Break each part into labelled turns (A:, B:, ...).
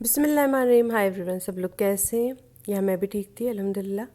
A: बिस्मिल्लाहिर्रहमानिर्रहीम। Hi everyone, सब लोग कैसे हैं? यहाँ मैं भी ठीक थी अल्हम्दुलिल्लाह।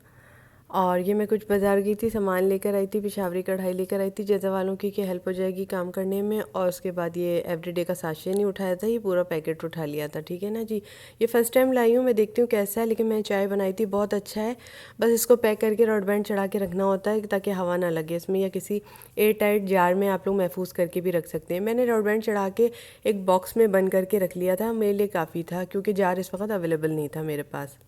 A: और ये मैं कुछ बाज़ार गई थी, सामान लेकर आई थी, पेशावरी कढ़ाई लेकर आई थी जैज़ा वालों की कि हेल्प हो जाएगी काम करने में। और उसके बाद ये एवरीडे का साशे नहीं उठाया था, ये पूरा पैकेट उठा लिया था। ठीक है ना जी। ये फ़र्स्ट टाइम लाई हूँ, मैं देखती हूँ कैसा है। लेकिन मैंने चाय बनाई थी, बहुत अच्छा है। बस इसको पैक करके रॉड बैंड चढ़ा के रखना होता है ताकि हवा ना लगे इसमें, या किसी एयर टाइट जार में आप लोग महफूज करके भी रख सकते हैं। मैंने रॉड बैंड चढ़ा के एक बॉक्स में बंद करके रख लिया था, मेरे लिए काफ़ी था क्योंकि जार इस वक्त अवेलेबल नहीं था मेरे पास।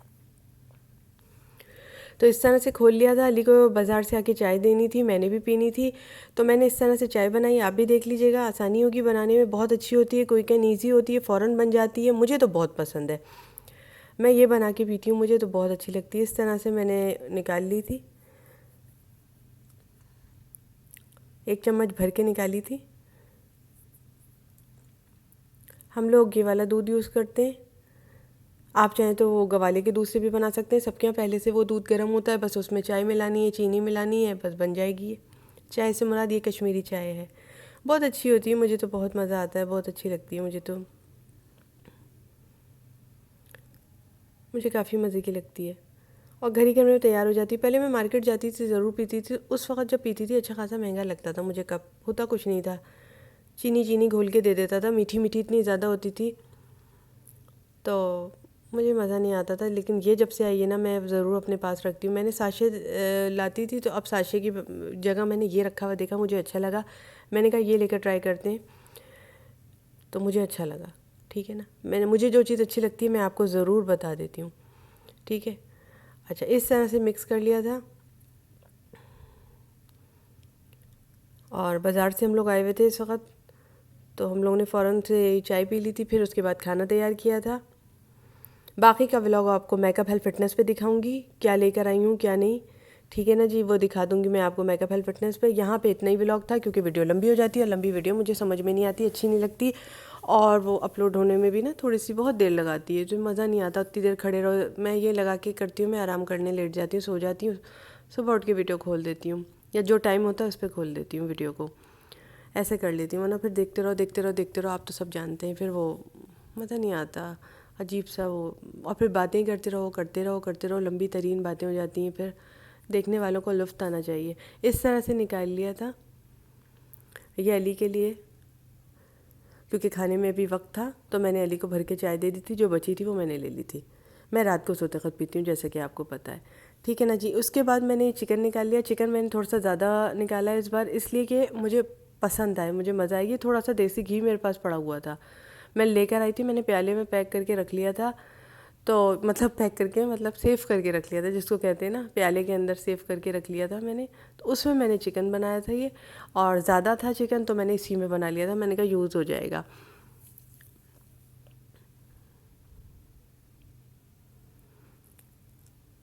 A: तो इस तरह से खोल लिया था। अली को बाज़ार से आके चाय देनी थी, मैंने भी पीनी थी, तो मैंने इस तरह से चाय बनाई। आप भी देख लीजिएगा, आसानी होगी बनाने में, बहुत अच्छी होती है, क्विक एंड ईजी होती है, फ़ौरन बन जाती है। मुझे तो बहुत पसंद है, मैं ये बना के पीती हूँ, मुझे तो बहुत अच्छी लगती है। इस तरह से मैंने निकाल ली थी, 1 चम्मच भर के निकाली थी। हम लोग ये वाला दूध यूज़ करते हैं, आप चाहें तो वो गवाले के दूध से भी बना सकते हैं। सबके यहाँ पहले से वो दूध गर्म होता है, बस उसमें चाय मिलानी है, चीनी मिलानी है, बस बन जाएगी ये चाय। से मुराद ये कश्मीरी चाय है, बहुत अच्छी होती है, मुझे तो बहुत मज़ा आता है, बहुत अच्छी लगती है मुझे, तो मुझे काफ़ी मज़े की लगती है। और घर ही घर में तैयार हो जाती है। पहले मैं मार्केट जाती थी, ज़रूर पीती थी। उस वक्त जब पीती थी अच्छा खासा महंगा लगता था मुझे, कप होता कुछ नहीं था, चीनी चीनी घोल के दे देता था, मीठी मीठी इतनी ज़्यादा होती थी, तो मुझे मज़ा नहीं आता था। लेकिन ये जब से आई है ना, मैं ज़रूर अपने पास रखती हूँ। मैंने साशे लाती थी, तो अब साशे की जगह मैंने ये रखा हुआ देखा, मुझे अच्छा लगा, मैंने कहा ये लेकर ट्राई करते हैं, तो मुझे अच्छा लगा। ठीक है ना, मुझे जो चीज़ अच्छी लगती है मैं आपको ज़रूर बता देती हूँ। ठीक है, अच्छा, इस तरह से मिक्स कर लिया था। और बाज़ार से हम लोग आए हुए थे इस वक्त, तो हम लोगों ने फ़ौरन से चाय पी ली थी, फिर उसके बाद खाना तैयार किया था। बाकी का व्लॉग आपको मेकअप हेल्थ फिटनेस पे दिखाऊंगी, क्या लेकर आई हूँ क्या नहीं। ठीक है ना जी, वो दिखा दूंगी मैं आपको मेकअप हेल्थ फिटनेस पे। यहाँ पे इतना ही व्लॉग था क्योंकि वीडियो लंबी हो जाती है, और लंबी वीडियो मुझे समझ में नहीं आती, अच्छी नहीं लगती, और वो अपलोड होने में भी ना थोड़ी सी बहुत देर लगाती है, जो मज़ा नहीं आता उतनी देर खड़े रहो। मैं ये लगा के करती हूँ, मैं आराम करने लेट जाती हूँ, सो जाती हूँ, सुबह उठ के वीडियो खोल देती हूँ, या जो टाइम होता है उस पर खोल देती हूँ वीडियो को, ऐसे कर लेती हूँ। वरना फिर देखते रहो देखते रहो देखते रहो, आप तो सब जानते हैं, फिर वो मज़ा नहीं आता, अजीब सा वो। और फिर बातें करते रहो करते रहो करते रहो, लंबी तरीन बातें हो जाती हैं, फिर देखने वालों को लुत्फ़ आना चाहिए। इस तरह से निकाल लिया था ये अली के लिए, क्योंकि खाने में भी वक्त था, तो मैंने अली को भर के चाय दे दी थी, जो बची थी वो मैंने ले ली थी। मैं रात को सोते वक्त पीती हूँ, जैसे कि आपको पता है। ठीक है ना जी। उसके बाद मैंने चिकन निकाल लिया। चिकन मैंने थोड़ा सा ज़्यादा निकाला है इस बार, इसलिए कि मुझे पसंद आए, मुझे मज़ा आई। थोड़ा सा देसी घी मेरे पास पड़ा हुआ था, मैं लेकर आई थी, मैंने प्याले में पैक करके रख लिया था। तो मतलब पैक करके मतलब सेव करके रख लिया था, जिसको कहते हैं ना, प्याले के अंदर सेव करके रख लिया था मैंने। तो उसमें मैंने चिकन बनाया था ये, और ज़्यादा था चिकन तो मैंने इसी में बना लिया था, मैंने कहा यूज़ हो जाएगा।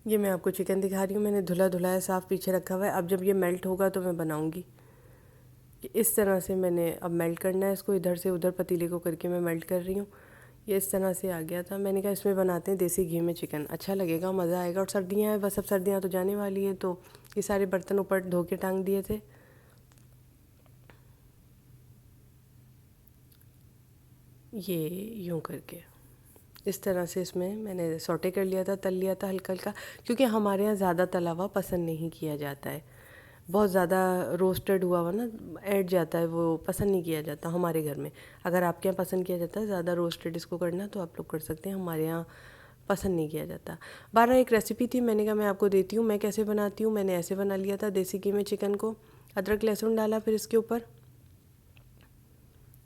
A: ये मैं आपको चिकन दिखा रही हूँ, मैंने धुला धुलाया साफ़ पीछे रखा हुआ है। अब जब ये मेल्ट होगा तो मैं बनाऊँगी। इस तरह से मैंने अब मेल्ट करना है इसको, इधर से उधर पतीले को करके मैं मेल्ट कर रही हूँ। ये इस तरह से आ गया था। मैंने कहा इसमें बनाते हैं देसी घी में चिकन, अच्छा लगेगा, मज़ा आएगा। और सर्दियाँ हैं, बस अब सर्दियाँ तो जाने वाली हैं, तो ये सारे बर्तन ऊपर धो के टांग दिए थे। ये यूँ करके इस तरह से इसमें मैंने सौटे कर लिया था, तल लिया था हल्का हल्का, क्योंकि हमारे यहाँ ज़्यादा तला हुआ पसंद नहीं किया जाता है। बहुत ज़्यादा रोस्टेड हुआ हुआ ना ऐड जाता है, वो पसंद नहीं किया जाता हमारे घर में। अगर आपके यहाँ पसंद किया जाता है ज़्यादा रोस्टेड इसको करना, तो आप लोग कर सकते हैं, हमारे यहाँ पसंद नहीं किया जाता। 12 एक रेसिपी थी, मैंने कहा मैं आपको देती हूँ मैं कैसे बनाती हूँ। मैंने ऐसे बना लिया था देसी घी में चिकन को, अदरक लहसुन डाला, फिर इसके ऊपर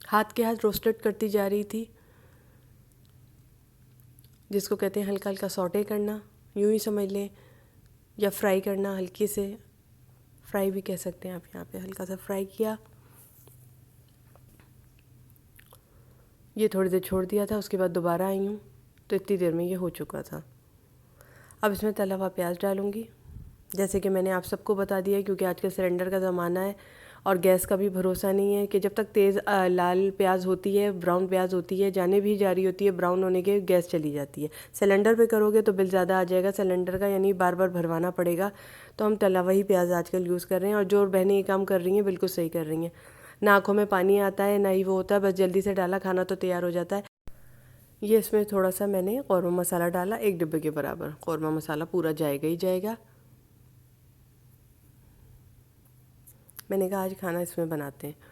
A: हाथ के हाथ रोस्टेड करती जा रही थी, जिसको कहते हैं हल्का हल्का सौटे करना, यूँ ही समझ लें, या फ्राई करना, हल्के से फ्राई भी कह सकते हैं आप। यहाँ पे हल्का सा फ्राई किया, ये थोड़ी देर छोड़ दिया था, उसके बाद दोबारा आई हूँ, तो इतनी देर में ये हो चुका था। अब इसमें तला हुआ प्याज डालूँगी, जैसे कि मैंने आप सबको बता दिया है, क्योंकि आजकल सिलेंडर का ज़माना है और गैस का भी भरोसा नहीं है कि जब तक तेज़ लाल प्याज होती है, ब्राउन प्याज होती है, जाने भी जा रही होती है ब्राउन होने के, गैस चली जाती है। सिलेंडर पे करोगे तो बिल ज़्यादा आ जाएगा सिलेंडर का, यानी बार बार भरवाना पड़ेगा। तो हम तला हुआ ही प्याज आजकल यूज़ कर रहे हैं, और जो बहनें ये काम कर रही हैं बिल्कुल सही कर रही हैं। ना आँखों में पानी आता है, ना ही वो होता है, बस जल्दी से डाला, खाना तो तैयार हो जाता है। ये इसमें थोड़ा सा मैंने कौरमा मसाला डाला, 1 डिब्बे के बराबर। कौरमा मसाला पूरा जाएगा ही जाएगा। मैंने कहा आज खाना इसमें बनाते हैं।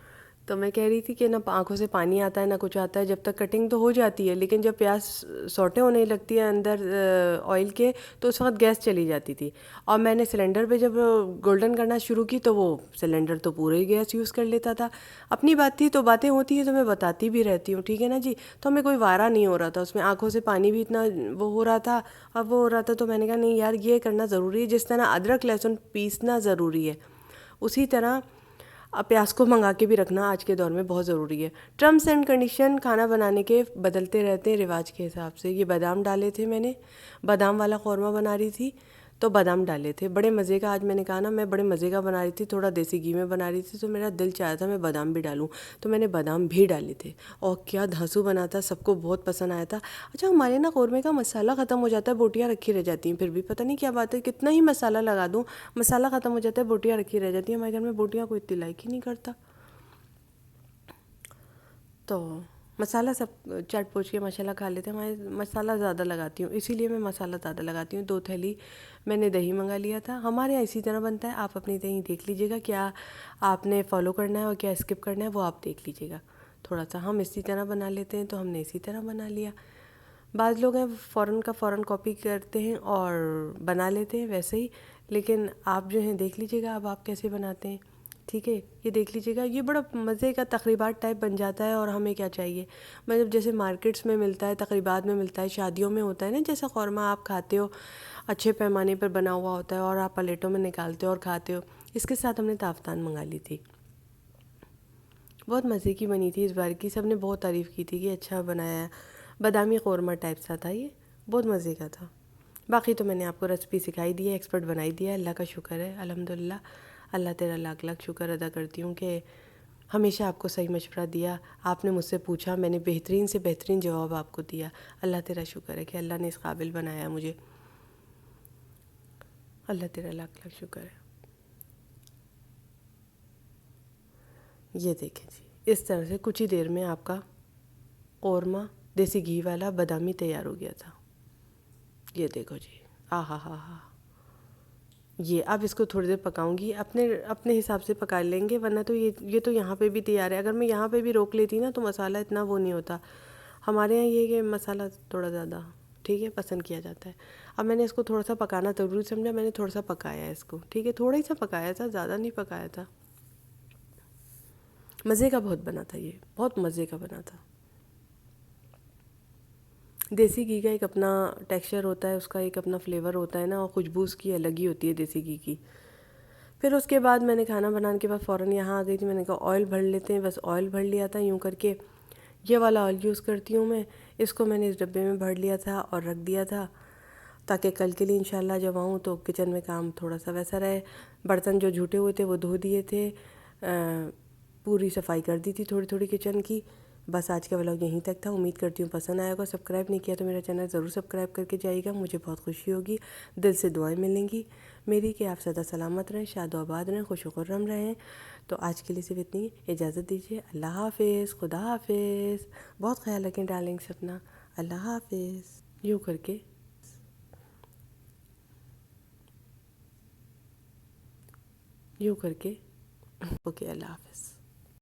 A: तो मैं कह रही थी कि ना आंखों से पानी आता है ना कुछ आता है, जब तक कटिंग तो हो जाती है, लेकिन जब प्याज सौटे होने लगती है अंदर ऑयल के, तो उस वक्त गैस चली जाती थी। और मैंने सिलेंडर पे जब गोल्डन करना शुरू की तो वो सिलेंडर तो पूरे ही गैस यूज़ कर लेता था। अपनी बात थी तो बातें होती है तो मैं बताती भी रहती हूँ, ठीक है ना जी। तो हमें कोई वारा नहीं हो रहा था उसमें, आंखों से पानी भी इतना वो हो रहा था, अब वो हो रहा था। तो मैंने कहा नहीं यार, ये करना ज़रूरी है। जिस तरह अदरक लहसुन पीसना ज़रूरी है, उसी तरह प्याज को मंगा के भी रखना आज के दौर में बहुत ज़रूरी है। टर्म्स एंड कंडीशन खाना बनाने के बदलते रहते हैं रिवाज के हिसाब से। ये बादाम डाले थे मैंने, बादाम वाला कौरमा बना रही थी तो बादाम डाले थे। बड़े मज़े का, आज मैंने कहा ना मैं बड़े मज़े का बना रही थी, थोड़ा देसी घी में बना रही थी, तो मेरा दिल चाहा था मैं बादाम भी डालूं, तो मैंने बादाम भी डाले थे। और क्या धांसू बना था, सबको बहुत पसंद आया था। अच्छा, हमारे ना कौरमे का मसाला ख़त्म हो जाता है, बोटियाँ रखी रह जाती हैं, फिर भी पता नहीं क्या बात है, कितना ही मसाला लगा दूँ मसाला ख़त्म हो जाता है, बोटियाँ रखी रह जाती हैं। हमारे घर में बोटियाँ कोई इतनी लाइक ही नहीं करता। तो मसाला सब चाट पोच के मसाला खा लेते हैं, हमारे मसाला ज़्यादा लगाती हूँ, इसीलिए मैं मसाला ज़्यादा लगाती हूँ। 2 थैली मैंने दही मंगा लिया था। हमारे यहाँ इसी तरह बनता है, आप अपनी दही देख लीजिएगा क्या आपने फॉलो करना है और क्या स्किप करना है, वो आप देख लीजिएगा। थोड़ा सा हम इसी तरह बना लेते हैं तो हमने इसी तरह बना लिया। बाज़ लोग हैं फ़ौरन का फ़ौरन कॉपी करते हैं और बना लेते हैं वैसे ही, लेकिन आप जो हैं देख लीजिएगा अब आप कैसे बनाते हैं, ठीक है। ये देख लीजिएगा, ये बड़ा मज़े का तकरीबात टाइप बन जाता है। और हमें क्या चाहिए, मतलब जैसे मार्केट्स में मिलता है, तकरीबात में मिलता है, शादियों में होता है ना, जैसा कौरमा आप खाते हो अच्छे पैमाने पर बना हुआ होता है और आप प्लेटों में निकालते हो और खाते हो। इसके साथ हमने ताफ्तान मंगा ली थी, बहुत मज़े की बनी थी इस बार की, सब ने बहुत तारीफ़ की थी कि अच्छा बनाया है। बादामी कौरमा टाइप सा था ये, बहुत मज़े का था। बाकी तो मैंने आपको रेसिपी सिखाई दी है, एक्सपर्ट बनाई दिया है, अल्लाह का शुक्र है, अल्हम्दुलिल्लाह। अल्लाह तेरा लाख लाख शुक्र अदा करती हूँ कि हमेशा आपको सही मशवरा दिया, आपने मुझसे पूछा, मैंने बेहतरीन से बेहतरीन जवाब आपको दिया। अल्लाह तेरा शुक्र है कि अल्लाह ने इस काबिल बनाया मुझे। अल्लाह तेरा लाख लाख शुक्र है। ये देखें जी, इस तरह से कुछ ही देर में आपका कौरमा देसी घी वाला बादामी तैयार हो गया था। ये देखो जी, आ हा हा हा। ये अब इसको थोड़ी देर पकाऊंगी, अपने अपने हिसाब से पका लेंगे, वरना तो ये तो यहाँ पे भी तैयार है। अगर मैं यहाँ पे भी रोक लेती ना तो मसाला इतना वो नहीं होता। हमारे यहाँ ये कि मसाला थोड़ा ज़्यादा ठीक है पसंद किया जाता है। अब मैंने इसको थोड़ा सा पकाना ज़रूरी समझा, मैंने थोड़ा सा पकाया है इसको, ठीक है, थोड़ा ही सा पकाया था, ज़्यादा नहीं पकाया था। मज़े का बहुत बना था ये, बहुत मज़े का बना था। देसी घी का एक अपना टेक्सचर होता है, उसका एक अपना फ्लेवर होता है ना, और खुशबू उसकी अलग ही होती है देसी घी की। फिर उसके बाद मैंने खाना बनाने के बाद फ़ौरन यहाँ आ गई थी, मैंने कहा ऑयल भर लेते हैं, बस ऑयल भर लिया था यूँ करके। ये वाला ऑयल यूज़ करती हूँ मैं, इसको मैंने इस डब्बे में भर लिया था और रख दिया था, ताकि कल के लिए इंशाल्लाह जब आऊँ तो किचन में काम थोड़ा सा वैसा रहे। बर्तन जो झूठे हुए थे वो धो दिए थे, पूरी सफाई कर दी थी थोड़ी थोड़ी किचन की। बस आज का व्लॉग यहीं तक था, उम्मीद करती हूँ पसंद आएगा। सब्सक्राइब नहीं किया तो मेरा चैनल ज़रूर सब्सक्राइब करके जाइएगा, मुझे बहुत खुशी होगी, दिल से दुआएं मिलेंगी मेरी कि आप सदा सलामत रहें, शाद आबाद रहें, खुश खुर्रम रहें। तो आज के लिए सिर्फ इतनी इजाज़त दीजिए। अल्लाह हाफिज़, खुदा हाफिज़, बहुत ख्याल रखें डार्लिंग्स अपना। अल्लाह हाफिज़। यूँ करके यूँ करके ओके, अल्लाह हाफिज़।